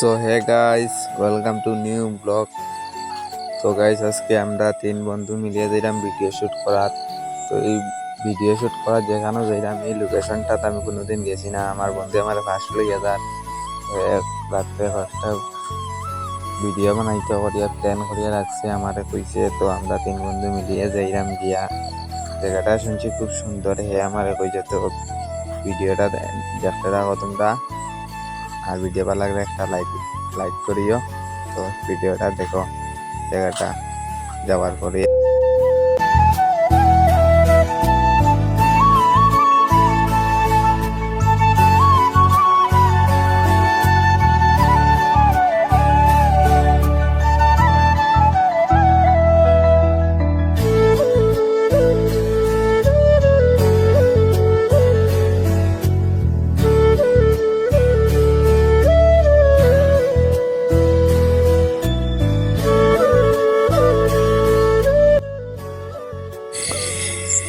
So hey guys, welcome to new blog. তো guys, আজকে আমরা 3 বন্ধু মিলিয়ে যাইলাম ভিডিও শুট করার। তো এই ভিডিও শুট করার যেখানে যাইলাম, এই লোকেশনটাতে আমি কোনোদিন গেছি না। আমার বন্ধু আমার ফার্স্ট লইয়া যান রাত্রে ফার্স্টটা ভিডিও বানাইতে করিয়া প্ল্যান করিয়া রাখছে, আমারে কইছে। তো আমরা 3 বন্ধু মিলিয়ে যাইলাম গিয়া। জায়গাটা শুনছি খুব সুন্দর। হে আমারে কইছে তো ভিডিওটা দেখতে থাকো তোমরা, আর ভিডিও ভালো লাগলে একটা লাইক করিও। তো ভিডিওটা দেখো জায়গাটা যাওয়ার পরে।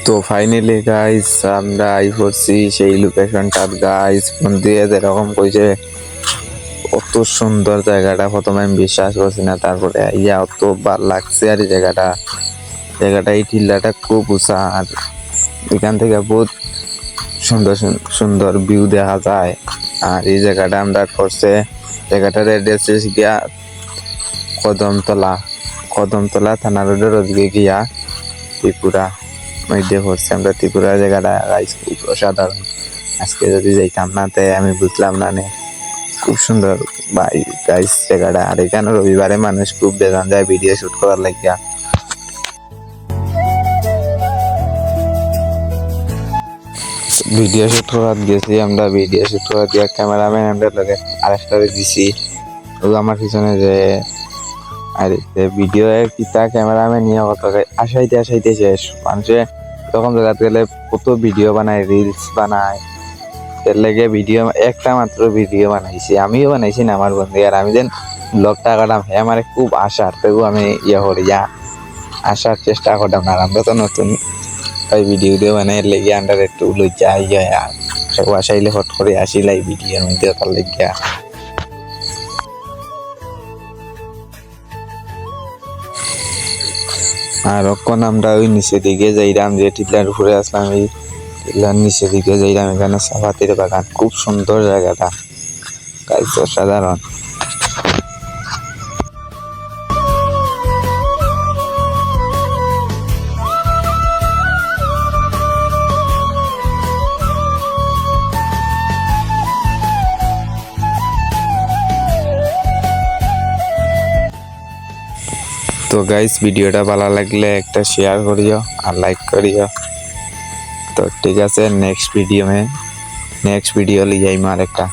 তো ফাইনালি গাইস, আমরা আই পড়ছি সেই লোকেশনটা। গাইস বন্ধু যেরকম কইছে অত সুন্দর জায়গাটা, প্রথমে আমি বিশ্বাস করছি না, তারপরে ইয়া অত ভালো লাগছে। আর জায়গাটা এই টিল্লাটা খুব উঁচা, আর এখান থেকে বহুত সুন্দর সুন্দর ভিউ দেখা যায়। আর এই জায়গাটা আমরা করছে, জায়গাটার অ্যাড্রেস গিয়া কদমতলা থানা রোডের ওদিকে গিয়া ত্রিপুরা মধ্যে পড়ছে। আমরা ত্রিপুরা জায়গাটা গাইস খুব অসাধারণ। আজকে যদি যাইতাম না তাই আমি বুঝলাম না নে, খুব সুন্দর ভাই গাইস জায়গাটা। আর এখানে রবিবারে মানুষ খুব বেজান যায় ভিডিও শুট করার লাগিয়া। ভিডিও শুট করার গেছি আমরা, ভিডিও শুট করার দিয়া ক্যামেরাম্যান আমরা লগে আরেকটা দিছি। ও আমার পিছনে যে আর ভিডিও কিতা ক্যামেরাম্যান নিয়ে কত আসাইতে শেষ। মানুষে তখন জায়গাতে গেলে কত ভিডিও বানায়, রিলস বানায়। এর লেগে ভিডিও একটা মাত্র ভিডিও বানাইছি, আমিও বানাইছি না আমার বন্ধু। আর আমি যেন ব্লগটা কাটাম হে আমার খুব আশার, তবু আমি করি আসার চেষ্টা করতাম। আর আমরা তো নতুন তাই ভিডিও বানাই, এর লেগে আমরা একটু লজ্জা আর সব আসাইলে হট করে আসিলাই ভিডিওর মধ্যে তার লেগে। আর অক্ষণ আমরা ওই নিচে দিকে যাইলাম, যে টিলার উপরে আসলাম, এই টিলার নিচে দিকে যাইলাম। এখানে চাপাতির বাগান, খুব সুন্দর জায়গাটা গাইস, অসাধারণ। তো গাইস, ভিডিওটা ভালো লাগলে একটা শেয়ার করিও আর লাইক করিও। তো ঠিক আছে, নেক্সট ভিডিও লিয়ে আইম আর একটা।